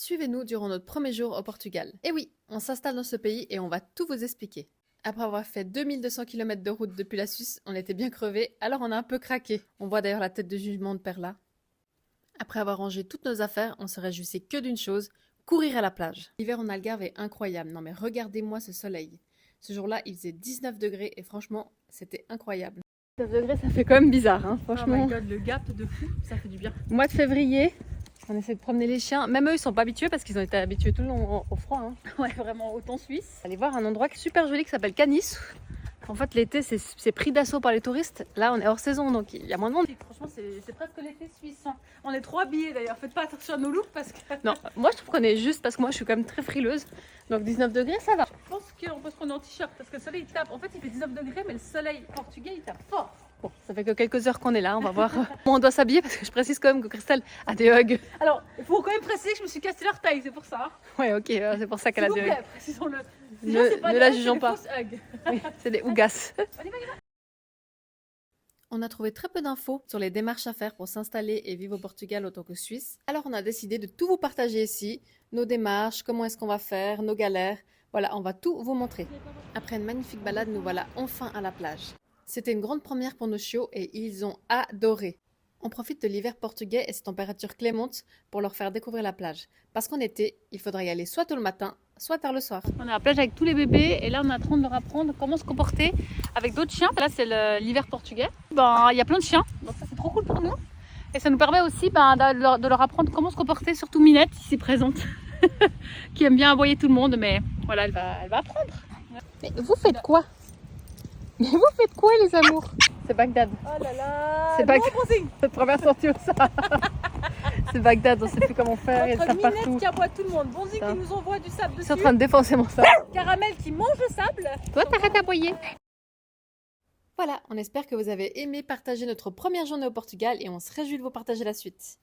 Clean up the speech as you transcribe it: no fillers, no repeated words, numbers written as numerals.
Suivez-nous durant notre premier jour au Portugal. Et oui, on s'installe dans ce pays et on va tout vous expliquer. Après avoir fait 2200 km de route depuis la Suisse, on était bien crevés, alors on a un peu craqué. On voit d'ailleurs la tête de jugement de Perla. Après avoir rangé toutes nos affaires, on se réjouissait que d'une chose, courir à la plage. L'hiver en Algarve est incroyable, non mais regardez-moi ce soleil. Ce jour-là, il faisait 19 degrés et franchement, c'était incroyable. 19 degrés, ça fait quand même bizarre, hein, franchement. Oh my god, le gap de fou, ça fait du bien. Mois de février, on essaie de promener les chiens. Même eux, ils sont pas habitués parce qu'ils ont été habitués tout le long au froid. Hein. Ouais, vraiment, autant suisse. Allez voir un endroit super joli qui s'appelle Canis. En fait, l'été, c'est pris d'assaut par les touristes. Là, on est hors saison, donc il y a moins de monde. Franchement, c'est presque l'été suisse. Hein. On est trop habillés d'ailleurs. Faites pas attention à nos looks parce que. Non, moi, je trouve qu'on est juste parce que moi, je suis quand même très frileuse. Donc 19 degrés, ça va. Je pense qu'on peut se prendre en t-shirt parce que le soleil il tape. En fait, il fait 19 degrés, mais le soleil portugais il tape fort. Bon, ça fait que quelques heures qu'on est là. On va voir comment on doit s'habiller parce que je précise quand même que Christelle a des hugs. Alors, il faut quand même préciser que je me suis cassé l'orteil, c'est pour ça. Hein. Ouais, ok, c'est pour ça qu'elle a S'il vous des hugs. plaît, précisons-le. Ne la jugeons pas. Oui, c'est des ougas. On y va. On a trouvé très peu d'infos sur les démarches à faire pour s'installer et vivre au Portugal autant que Suisse. Alors on a décidé de tout vous partager ici, nos démarches, comment est-ce qu'on va faire, nos galères. Voilà, on va tout vous montrer. Après une magnifique balade, nous voilà enfin à la plage. C'était une grande première pour nos chiots et ils ont adoré. On profite de l'hiver portugais et ses températures clémentes pour leur faire découvrir la plage. Parce qu'en été, il faudra y aller soit tôt le matin, soit tard le soir. On est à la plage avec tous les bébés et là on est en train de leur apprendre comment se comporter avec d'autres chiens. Là c'est l'hiver portugais. Ben, il y a plein de chiens, donc ça c'est trop cool pour nous. Et ça nous permet aussi de leur apprendre comment se comporter, surtout Minette ici présente, qui aime bien aboyer tout le monde, mais voilà, elle va apprendre. Mais vous faites quoi? Mais vous faites quoi les amours? C'est Bagdad. Oh là là. C'est Bagdad. Cette première sortie au ça. C'est Bagdad, on sait plus comment faire, il y a Entre du sable partout. Minette qui aboie tout le monde, Bonzi Putain. qui nous envoie du sable Ils sont en dessus, train de défoncer mon sable. Caramel qui mange le sable. Toi, t'arrêtes d'aboyer. Voilà, on espère que vous avez aimé partager notre première journée au Portugal et on se réjouit de vous partager la suite.